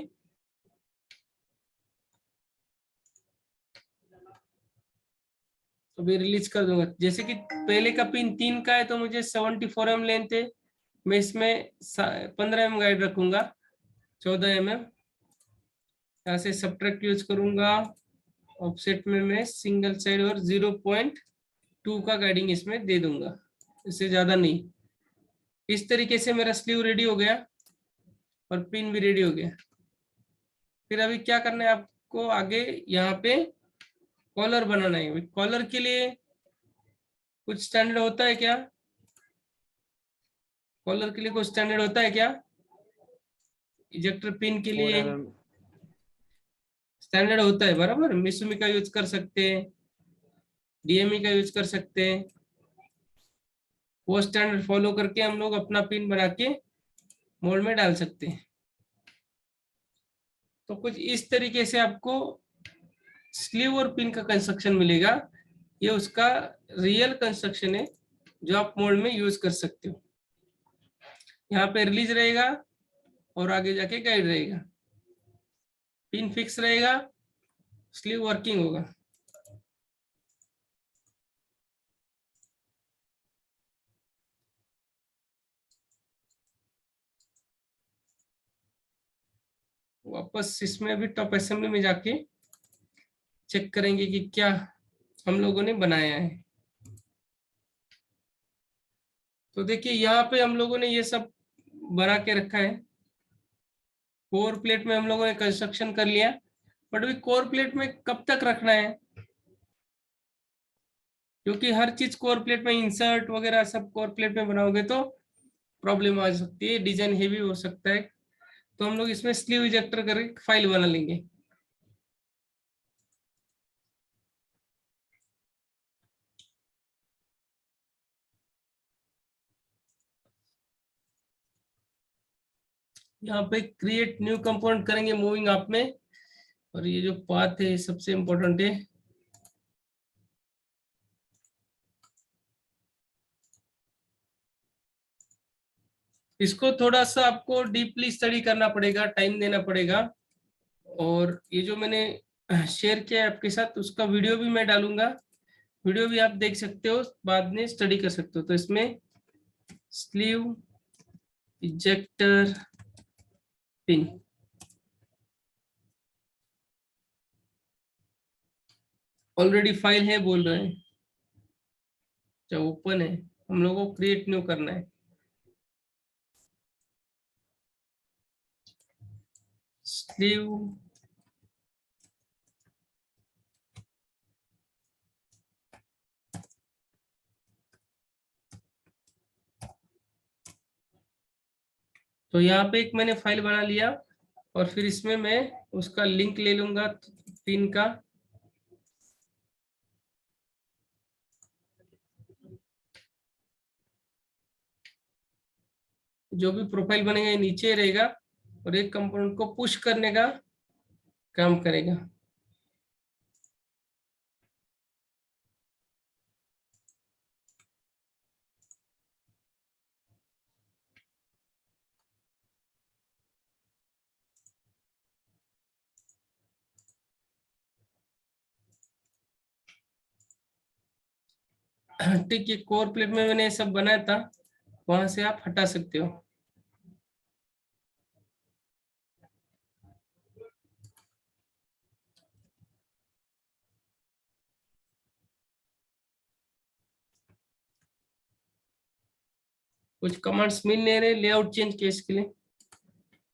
अभी रिलीज कर दूंगा। जैसे कि पहले का पिन 3 का है तो मुझे 74 mm लेंथ है, मैं इसमें 15 mm गाइड रखूंगा, 14 mm। यहाँ से सब्ट्रैक्ट यूज करूंगा, ऑफसेट में मैं सिंगल साइड और 0.2 का गाइडिंग इसमें दे दूंगा, इससे ज्यादा नहीं। इस तरीके से मेरा स्लीव रेडी हो गया और पिन भी रेडी हो गया। फिर अभी क्या करना है आपको, आगे यहाँ पे कॉलर बनाना है। कॉलर के लिए कुछ स्टैंडर्ड होता है क्या? कॉलर के लिए कुछ स्टैंडर्ड होता है क्या? इजेक्टर पिन के लिए 4 mm। स्टैंडर्ड होता है बराबर, मिसुमी का यूज कर सकते हैं, डीएमई का यूज कर सकते हैं। वो स्टैंडर्ड फॉलो करके हम लोग अपना पिन बना के मोल्ड में डाल सकते हैं। तो कुछ इस तरीके से आपको स्लीव और पिन का कंस्ट्रक्शन मिलेगा। ये उसका रियल कंस्ट्रक्शन है जो आप मोल्ड में यूज कर सकते हो। यहाँ पे रिलीज रहेगा और आगे जाके गाइड रहेगा, पिन फिक्स रहेगा, स्लीव वर्किंग होगा। वापस इसमें भी टॉप असेंबली में जाके चेक करेंगे कि क्या हम लोगों ने बनाया है। तो देखिए यहाँ पे हम लोगों ने ये सब बना के रखा है। कोर प्लेट में हम लोगों ने कंस्ट्रक्शन कर लिया, बट अभी कोर प्लेट में कब तक रखना है, क्योंकि हर चीज कोर प्लेट में इंसर्ट वगैरह सब कोर प्लेट में बनाओगे तो प्रॉब्लम आ सकती है, डिजाइन हेवी हो सकता है। तो हम लोग इसमें स्लीव इजेक्टर करके फाइल बना लेंगे। यहाँ पे क्रिएट न्यू कंपोनेंट करेंगे मूविंग आप में, और ये जो पाथ है सबसे इंपॉर्टेंट है। इसको थोड़ा सा आपको डीपली स्टडी करना पड़ेगा, टाइम देना पड़ेगा। और ये जो मैंने शेयर किया है आपके साथ, उसका वीडियो भी मैं डालूंगा, वीडियो भी आप देख सकते हो, बाद में स्टडी कर सकते हो। तो इसमें sleeve ejector pin already file है बोल रहे हैं, जो ओपन है, हम लोगों को क्रिएट न्यू करना है। स्लीव तो यहाँ पे एक मैंने फाइल बना लिया, और फिर इसमें मैं उसका लिंक ले लूंगा पिन का। जो भी प्रोफाइल बनेगा ये नीचे रहेगा, और एक कंपोनेंट को पुश करने का काम करेगा। ठीक है, कोर प्लेट में मैंने ये सब बनाया था, वहां से आप हटा सकते हो। कुछ कमांड्स मिल नहीं रहे, लेआउट चेंज किया इसके लिए,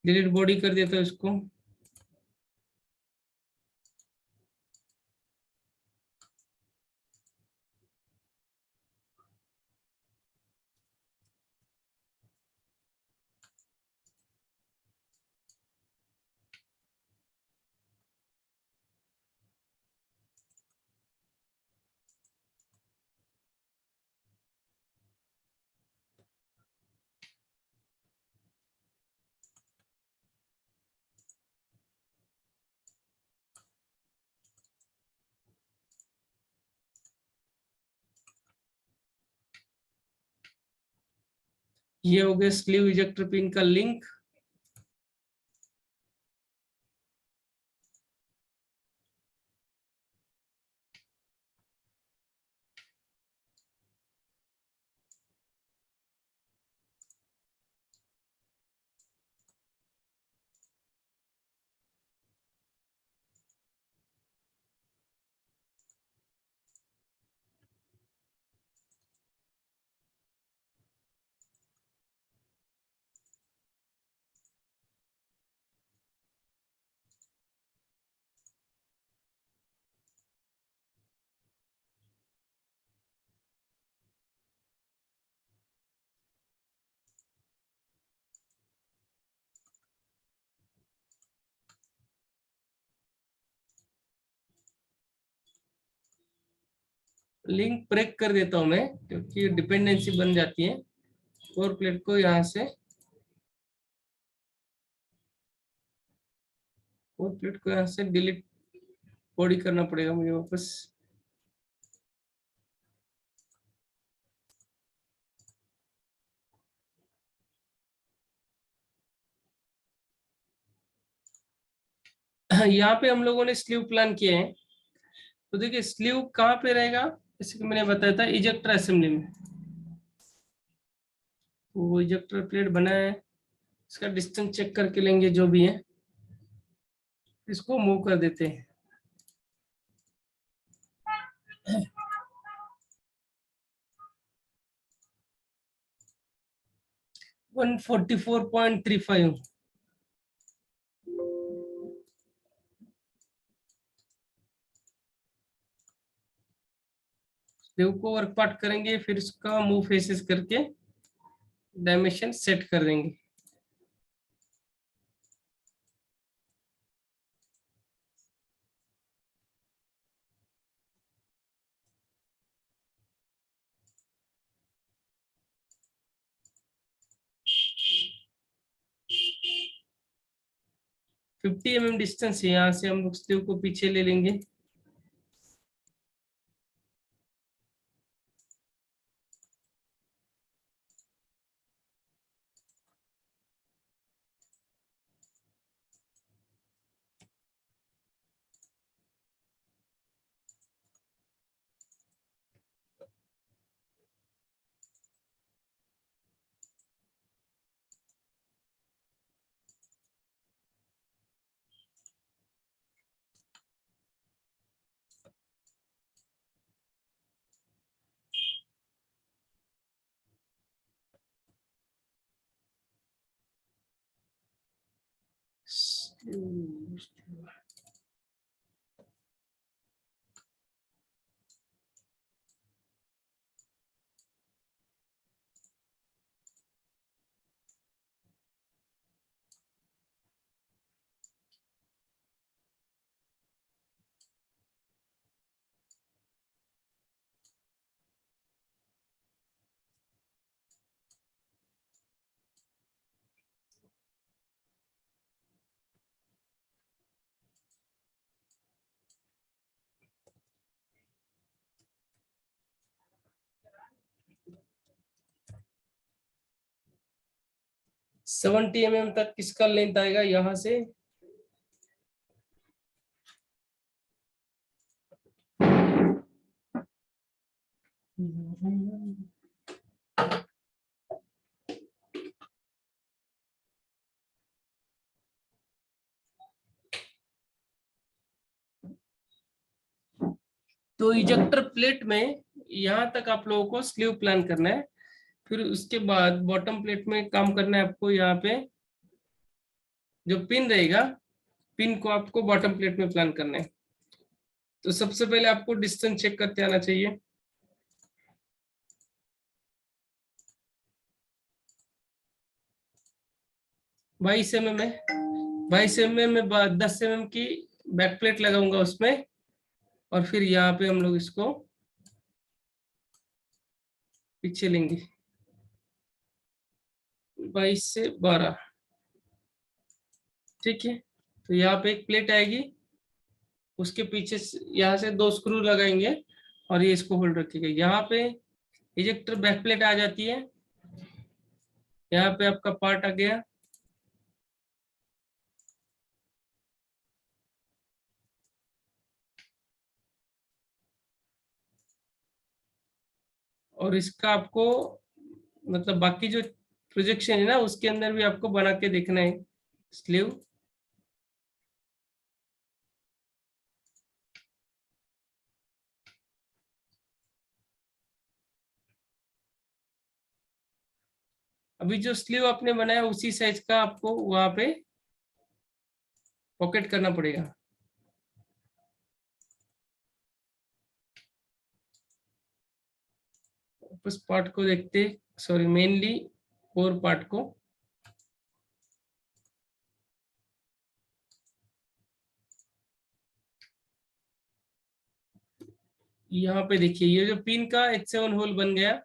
डिलीट बॉडी कर देता हूं इसको। ये हो गया स्लीव इजेक्टर पिन का लिंक। लिंक ब्रेक कर देता हूं मैं, क्योंकि डिपेंडेंसी बन जाती है। कोर प्लेट को यहाँ से, कोर प्लेट को यहाँ से डिलीट बॉडी करना पड़ेगा मुझे वापस। यहाँ पे हम लोगों ने स्लीव प्लान किए हैं। तो देखिए स्लीव कहाँ पे रहेगा, जैसे कि मैंने बताया था इजेक्टर असेंबली में। तो वो इजेक्टर प्लेट बना है, इसका डिस्टेंस चेक करके लेंगे जो भी है, इसको मूव कर देते हैं। 144.35। स्लीव को वर्क पार्ट करेंगे, फिर इसका मूव फेसेस करके डायमेंशन सेट कर देंगे। फिफ्टी mm डिस्टेंस है, यहाँ से हम लोग स्लीव को पीछे ले लेंगे। स्लीव 70 mm तक किसका लेंथ आएगा यहाँ से। तो इजेक्टर प्लेट में यहाँ तक आप लोगों को स्लीव प्लान करना है। फिर उसके बाद बॉटम प्लेट में काम करना है आपको। यहाँ पे जो पिन रहेगा, पिन को आपको बॉटम प्लेट में प्लान करना है। तो सबसे पहले आपको डिस्टेंस चेक करते आना चाहिए। बाईस mm है, 22 mm में 10 mm की बैक प्लेट लगाऊंगा उसमें, और फिर यहाँ पे हम लोग इसको पीछे लेंगे 22 से 12। ठीक है, तो यहाँ पे एक प्लेट आएगी, उसके पीछे यहाँ से 2 स्क्रू लगाएंगे और ये इसको होल्ड रखेगा। यहाँ पे इजेक्टर बैक प्लेट आ जाती है, यहाँ पे आपका पार्ट आ गया। और इसका आपको मतलब बाकी जो प्रोजेक्शन है ना, उसके अंदर भी आपको बना के देखना है स्लीव। अभी जो स्लीव आपने बनाया उसी साइज का आपको वहां पे पॉकेट करना पड़ेगा। उस पार्ट को देखते, सॉरी मेनली कोर पार्ट को। यहाँ पे देखिए ये जो पिन का H7 होल बन गया,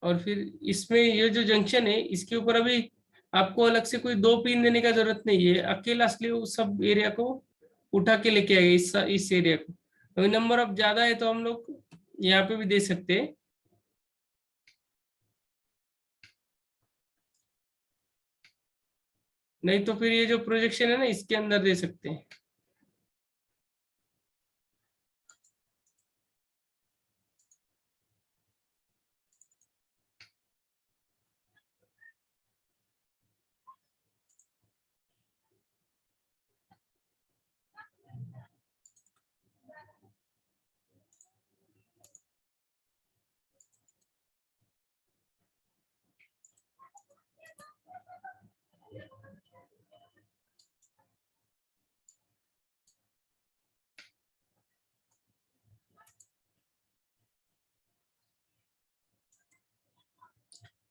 और फिर इसमें ये जो जंक्शन है इसके ऊपर अभी आपको अलग से कोई दो पिन देने का जरूरत नहीं है, अकेला स्लीव सब एरिया को उठा के लेके आएगा इस एरिया को। अभी नंबर ऑफ ज्यादा है तो हम लोग यहाँ पे भी दे सकते हैं, नहीं तो फिर ये जो प्रोजेक्शन है ना इसके अंदर दे सकते हैं।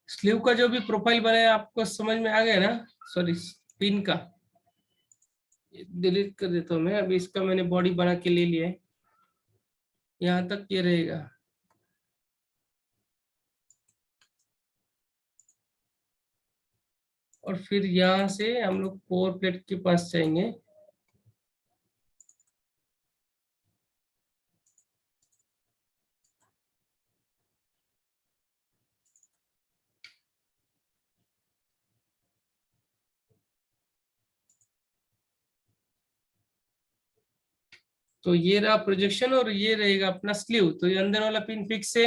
स्लीव का जो भी प्रोफाइल बनाया आपको समझ में आ गया ना, सॉरी पिन का डिलीट कर देता हूँ मैं, अभी इसका मैंने बॉडी बना के ले लिया है, यहाँ तक ये रहेगा। और फिर यहाँ से हम लोग कोर प्लेट के पास जाएंगे, तो ये रहा प्रोजेक्शन और ये रहेगा अपना स्लीव। तो ये अंदर वाला पिन फिक्स है,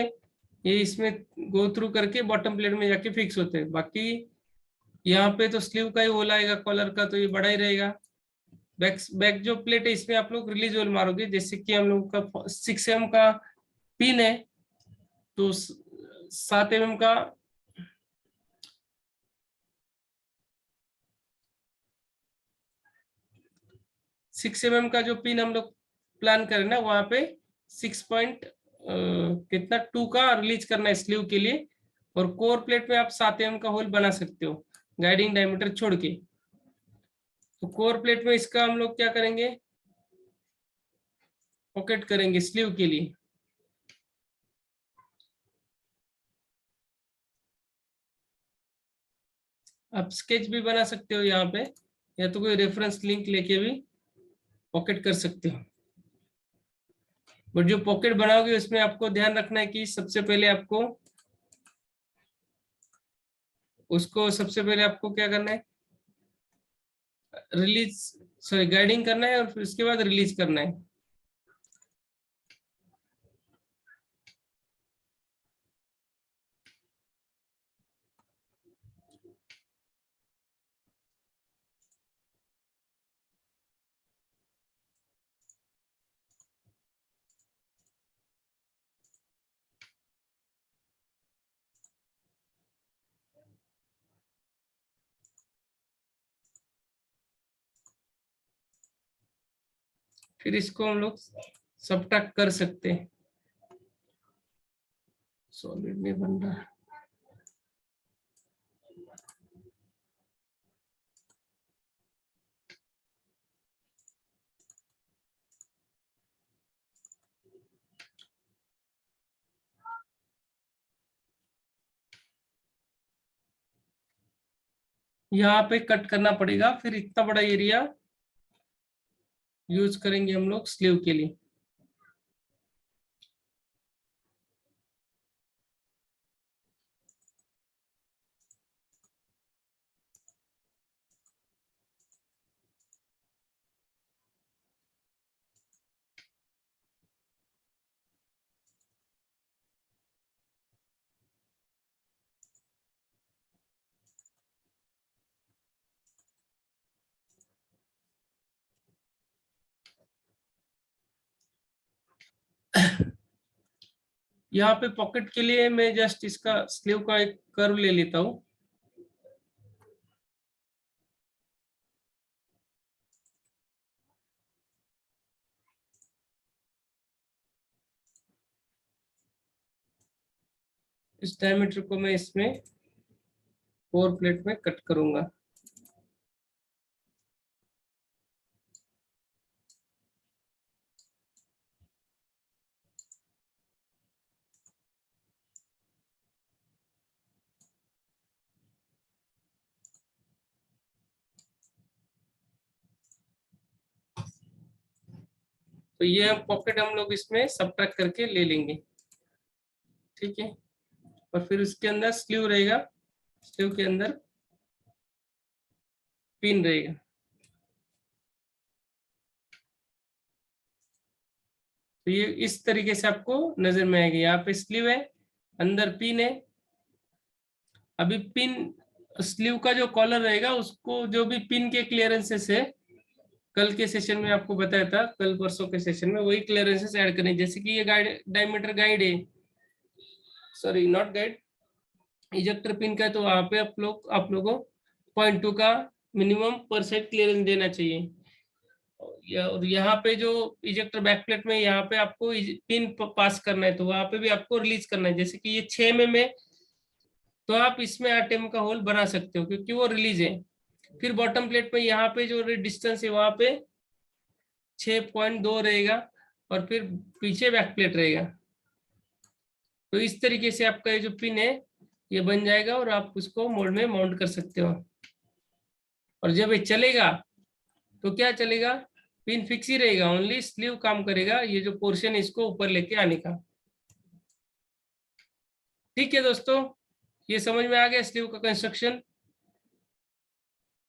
ये इसमें गो थ्रू करके बॉटम प्लेट में जाके फिक्स होते हैं। बाकी यहाँ पे तो स्लीव का ही होल आएगा कॉलर का, तो ये बड़ा ही रहेगा। बैक बैक जो प्लेट है इसमें आप लोग रिलीज होल मारोगे, जैसे कि हम लोग का 6 mm का पिन है तो 7 mm का 6 mm का जो पिन हम लोग प्लान करें ना, वहां पे 6 पॉइंट कितना 2 का रिलीज करना है स्लीव के लिए। और कोर प्लेट में आप 7 mm का होल बना सकते हो गाइडिंग डायमीटर छोड़ के। तो कोर प्लेट में इसका हम लोग क्या करेंगे, पॉकेट करेंगे स्लीव के लिए। आप स्केच भी बना सकते हो यहाँ पे, या तो कोई रेफरेंस लिंक लेके भी पॉकेट कर सकते हो। बट जो पॉकेट बनाओगे उसमें आपको ध्यान रखना है कि सबसे पहले आपको क्या करना है, रिलीज सॉरी गाइडिंग करना है और फिर उसके बाद रिलीज करना है। फिर इसको हम लोग सबट्रैक्ट कर सकते हैं, सॉलिड में बन रहा है। यहाँ पे कट करना पड़ेगा, फिर इतना बड़ा एरिया यूज करेंगे हम लोग स्लीव के लिए। यहाँ पे पॉकेट के लिए मैं जस्ट इसका स्लीव का एक कर्व ले लेता हूँ। इस डायमीटर को मैं इसमें कोर प्लेट में कट करूंगा। तो ये पॉकेट हम लोग इसमें सब्ट्रैक्ट करके ले लेंगे, ठीक है। और फिर उसके अंदर स्लीव रहेगा, स्लीव के अंदर पिन रहेगा। तो ये इस तरीके से आपको नजर में आएगी। यहाँ पे स्लीव है, अंदर पिन है। अभी पिन स्लीव का जो कॉलर रहेगा उसको जो भी पिन के क्लियरेंसेस है, कल के सेशन में आपको बताया था, कल परसों के सेशन में वही क्लियरेंसेस ऐड करने। जैसे कि ये गाइड डायमीटर गाइड है, sorry not guide, ejector pin का है, तो वहां पे आप लोगों को 0.2 का मिनिमम पर साइड क्लियरेंस देना चाहिए। और यहाँ पे जो इजेक्टर बैकप्लेट में यहाँ पे आपको पिन पास करना है, तो वहां पे भी आपको रिलीज करना है। जैसे कि ये 6 mm है, तो आप इसमें 8 mm का होल बना सकते हो क्योंकि वो रिलीज है। फिर बॉटम प्लेट में यहाँ पे जो डिस्टेंस है वहां पे 6.2 रहेगा, और फिर पीछे बैक प्लेट रहेगा। तो इस तरीके से आपका ये जो पिन है ये बन जाएगा, और आप उसको मोल्ड में माउंट कर सकते हो। और जब ये चलेगा तो क्या चलेगा, पिन फिक्स ही रहेगा, ओनली स्लीव काम करेगा, ये जो पोर्शन है इसको ऊपर लेके आने का। ठीक है दोस्तों, ये समझ में आ गया स्लीव का construction?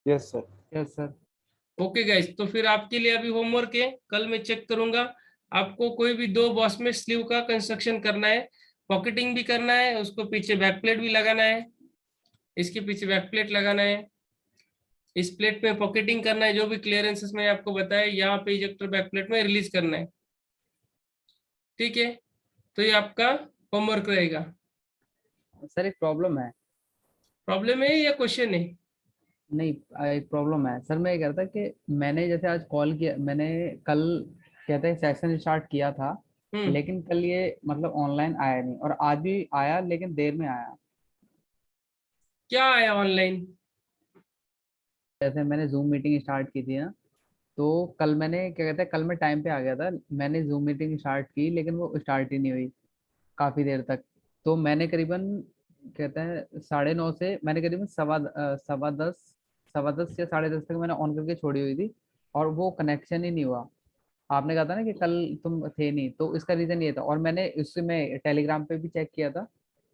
Yes sir. Yes sir. Okay guys, तो फिर आपके लिए अभी होमवर्क है, कल मैं चेक करूंगा। आपको कोई भी 2 बॉस में स्लीव का कंस्ट्रक्शन करना है, पॉकेटिंग भी करना है, उसको पीछे बैक प्लेट भी लगाना है, इसके पीछे बैक प्लेट लगाना है, इस प्लेट में पॉकेटिंग करना है, जो भी क्लियरेंसेस में आपको बताया यहाँ पे इजेक्टर बैक प्लेट में रिलीज करना है। ठीक है, तो ये आपका होमवर्क रहेगा। सर एक प्रॉब्लम है। प्रॉब्लम है या क्वेश्चन है? नहीं, एक प्रॉब्लम है सर। मैं ये कह रहा था कि मैंने जैसे आज कॉल किया, मैंने कल कहते हैं सेशन स्टार्ट किया था, हम्म, लेकिन कल ये मतलब ऑनलाइन आया नहीं, और आज भी आया लेकिन देर में आया। क्या आया ऑनलाइन? जैसे मैंने जूम मीटिंग स्टार्ट की थी ना, तो कल मैंने क्या कहते हैं, कल मैं टाइम पे आ गया था, मैंने जूम मीटिंग स्टार्ट की लेकिन वो स्टार्ट ही नहीं हुई काफी देर तक। तो मैंने करीबन कहते हैं 9:30 से मैंने करीबन सवा दस या 10:30 तक मैंने ऑन करके छोड़ी हुई थी, और वो कनेक्शन ही नहीं हुआ। आपने कहा था ना कि कल तुम थे नहीं, तो इसका रीजन ये था। और मैंने उसमें टेलीग्राम पे भी चेक किया था,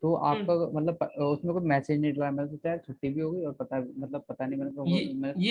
तो आपका हम्म, मतलब उसमें कोई मैसेज नहीं डला। मैंने सोचा यार छुट्टी भी होगी और पता मतलब पता नहीं, मैंने ये मैंने ये